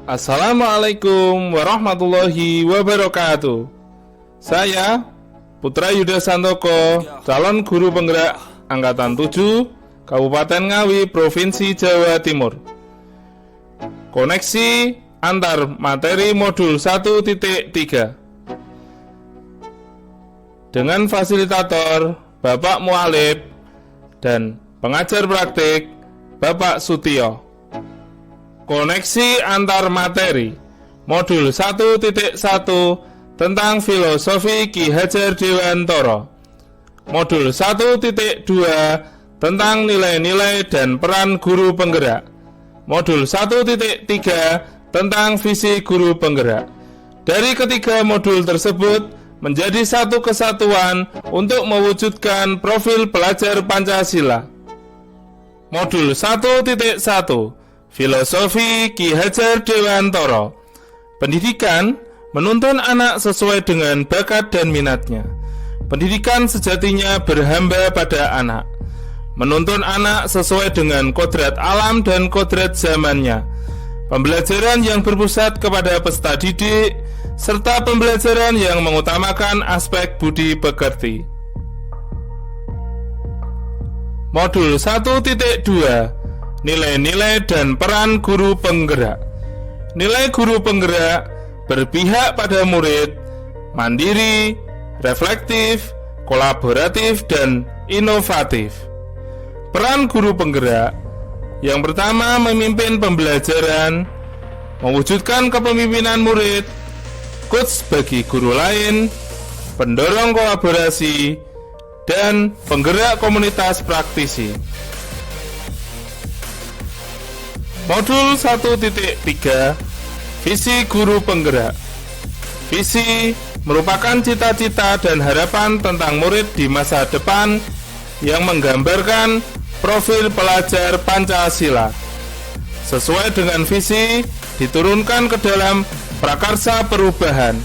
Assalamualaikum warahmatullahi wabarakatuh. Saya Putra Yuda Santoko, calon guru penggerak Angkatan 7, Kabupaten Ngawi, Provinsi Jawa Timur. Koneksi antar materi modul 1.3 dengan fasilitator Bapak Mualib dan pengajar praktik Bapak Sutio. Koneksi antar materi modul 1.1 tentang filosofi Ki Hajar Dewantara, modul 1.2 tentang nilai-nilai dan peran guru penggerak, modul 1.3 tentang visi guru penggerak. Dari ketiga modul tersebut menjadi satu kesatuan untuk mewujudkan profil pelajar Pancasila. Modul 1.1 Filosofi Ki Hajar Dewantara. Pendidikan menuntun anak sesuai dengan bakat dan minatnya. Pendidikan sejatinya berhamba pada anak, menuntun anak sesuai dengan kodrat alam dan kodrat zamannya. Pembelajaran yang berpusat kepada peserta didik, serta pembelajaran yang mengutamakan aspek budi pekerti. Modul 1.2 Nilai-nilai dan peran guru penggerak. Nilai guru penggerak berpihak pada murid, mandiri, reflektif, kolaboratif, dan inovatif. Peran guru penggerak yang pertama memimpin pembelajaran, mewujudkan kepemimpinan murid, coach bagi guru lain, pendorong kolaborasi, dan penggerak komunitas praktisi. Modul 1.3 Visi guru penggerak. Visi merupakan cita-cita dan harapan tentang murid di masa depan yang menggambarkan profil pelajar Pancasila. Sesuai dengan visi, diturunkan ke dalam prakarsa perubahan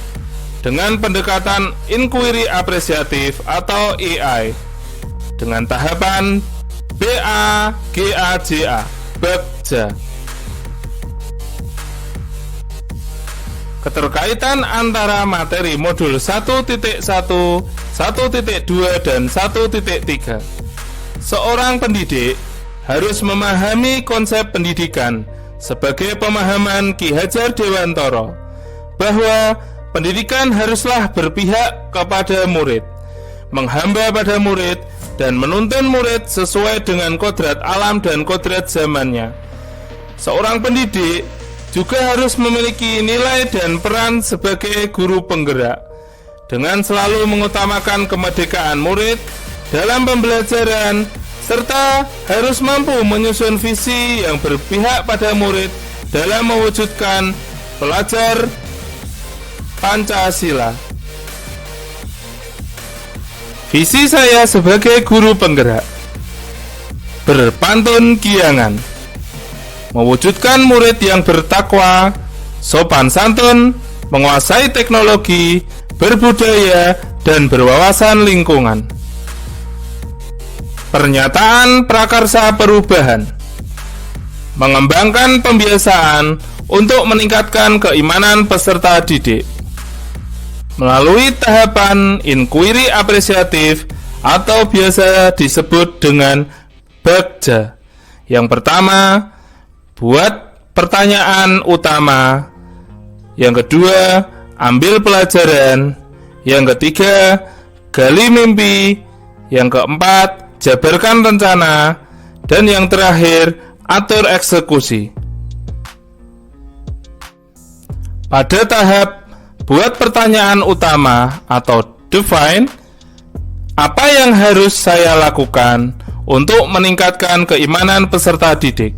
dengan pendekatan inquiry apresiatif atau AI dengan tahapan BAGAJA, BAGJA. Keterkaitan antara materi modul 1.1, 1.2, dan 1.3. Seorang pendidik harus memahami konsep pendidikan sebagai pemahaman Ki Hajar Dewantara, bahwa pendidikan haruslah berpihak kepada murid, menghamba pada murid, dan menuntun murid sesuai dengan kodrat alam dan kodrat zamannya. Seorang pendidik juga harus memiliki nilai dan peran sebagai guru penggerak, dengan selalu mengutamakan kemerdekaan murid dalam pembelajaran, serta harus mampu menyusun visi yang berpihak pada murid dalam mewujudkan pelajar Pancasila. Visi saya sebagai guru penggerak: berpantun kiangan, mewujudkan murid yang bertakwa, sopan santun, menguasai teknologi, berbudaya, dan berwawasan lingkungan. Pernyataan prakarsa perubahan: mengembangkan pembiasaan untuk meningkatkan keimanan peserta didik melalui tahapan inquiry apresiatif atau biasa disebut dengan BAGJA. Yang pertama, buat pertanyaan utama. Yang kedua, ambil pelajaran. Yang ketiga, gali mimpi. Yang keempat, jabarkan rencana. Dan yang terakhir, atur eksekusi. Pada tahap buat pertanyaan utama atau define, apa yang harus saya lakukan untuk meningkatkan keimanan peserta didik?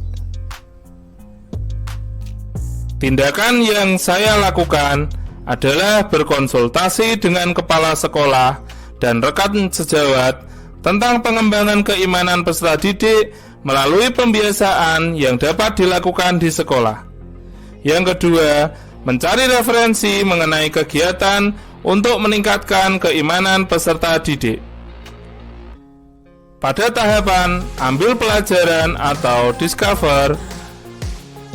Tindakan yang saya lakukan adalah berkonsultasi dengan kepala sekolah dan rekan sejawat tentang pengembangan keimanan peserta didik melalui pembiasaan yang dapat dilakukan di sekolah. Yang kedua, mencari referensi mengenai kegiatan untuk meningkatkan keimanan peserta didik. Pada tahapan ambil pelajaran atau discover,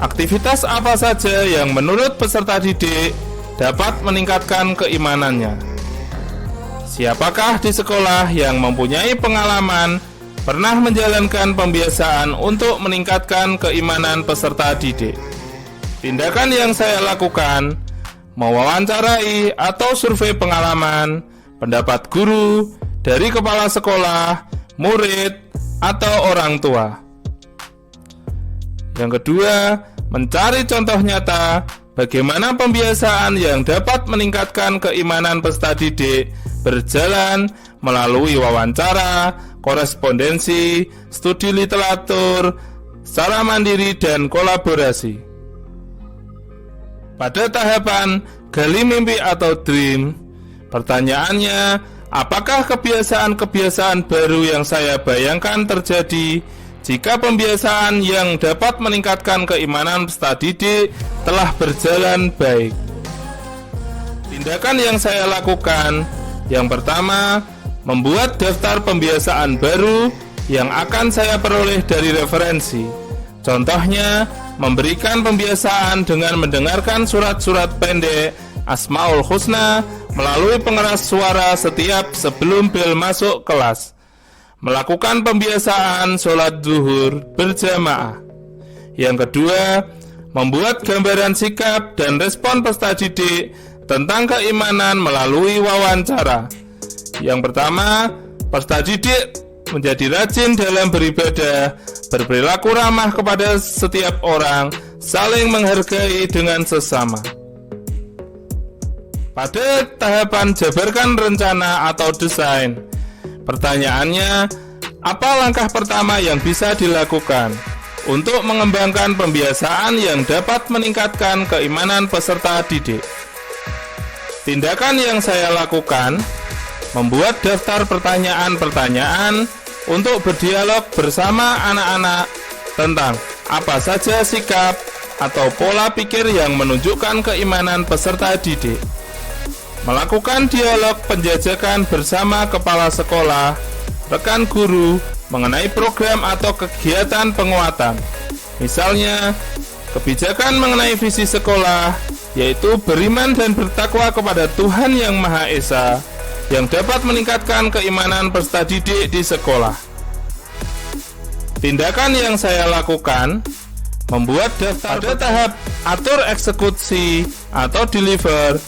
aktivitas apa saja yang menurut peserta didik dapat meningkatkan keimanannya? Siapakah di sekolah yang mempunyai pengalaman pernah menjalankan pembiasaan untuk meningkatkan keimanan peserta didik? Tindakan yang saya lakukan, mewawancarai atau survei pengalaman, pendapat guru, dari kepala sekolah, murid, atau orang tua. Yang kedua, mencari contoh nyata bagaimana pembiasaan yang dapat meningkatkan keimanan peserta didik berjalan melalui wawancara, korespondensi, studi literatur, secara mandiri dan kolaborasi. Pada tahapan gali mimpi atau dream, pertanyaannya, apakah kebiasaan-kebiasaan baru yang saya bayangkan terjadi jika pembiasaan yang dapat meningkatkan keimanan peserta didik telah berjalan baik? Tindakan yang saya lakukan, yang pertama, membuat daftar pembiasaan baru yang akan saya peroleh dari referensi. Contohnya, memberikan pembiasaan dengan mendengarkan surat-surat pendek Asmaul Husna melalui pengeras suara setiap sebelum bel masuk kelas. Melakukan pembiasaan sholat zuhur berjamaah. Yang kedua, membuat gambaran sikap dan respon peserta didik tentang keimanan melalui wawancara. Yang pertama, peserta didik menjadi rajin dalam beribadah, berperilaku ramah kepada setiap orang, saling menghargai dengan sesama. Pada tahapan jabarkan rencana atau desain, pertanyaannya, apa langkah pertama yang bisa dilakukan untuk mengembangkan pembiasaan yang dapat meningkatkan keimanan peserta didik? Tindakan yang saya lakukan, membuat daftar pertanyaan-pertanyaan untuk berdialog bersama anak-anak tentang apa saja sikap atau pola pikir yang menunjukkan keimanan peserta didik. Melakukan dialog penjajakan bersama kepala sekolah, rekan guru mengenai program atau kegiatan penguatan. Misalnya, kebijakan mengenai visi sekolah, yaitu beriman dan bertakwa kepada Tuhan Yang Maha Esa, yang dapat meningkatkan keimanan peserta didik di sekolah. Tindakan yang saya lakukan, membuat daftar pada tahap atur eksekusi atau deliver.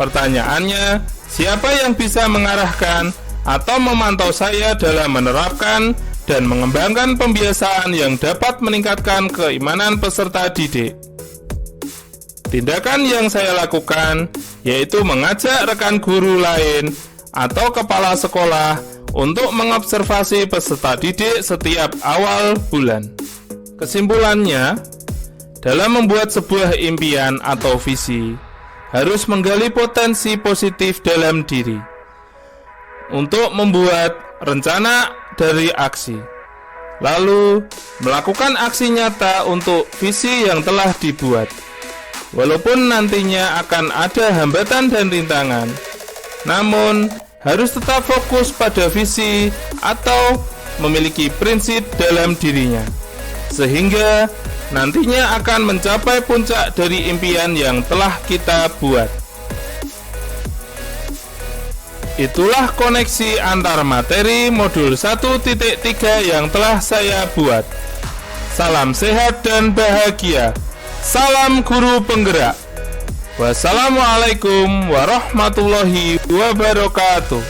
Pertanyaannya, siapa yang bisa mengarahkan atau memantau saya dalam menerapkan dan mengembangkan pembiasaan yang dapat meningkatkan keimanan peserta didik? Tindakan yang saya lakukan yaitu mengajak rekan guru lain atau kepala sekolah untuk mengobservasi peserta didik setiap awal bulan. Kesimpulannya, dalam membuat sebuah impian atau visi, harus menggali potensi positif dalam diri untuk membuat rencana dari aksi, lalu melakukan aksi nyata untuk visi yang telah dibuat. Walaupun nantinya akan ada hambatan dan rintangan, namun harus tetap fokus pada visi atau memiliki prinsip dalam dirinya, sehingga nantinya akan mencapai puncak dari impian yang telah kita buat. Itulah koneksi antar materi modul 1.3 yang telah saya buat. Salam sehat dan bahagia. Salam guru penggerak. Wassalamualaikum warahmatullahi wabarakatuh.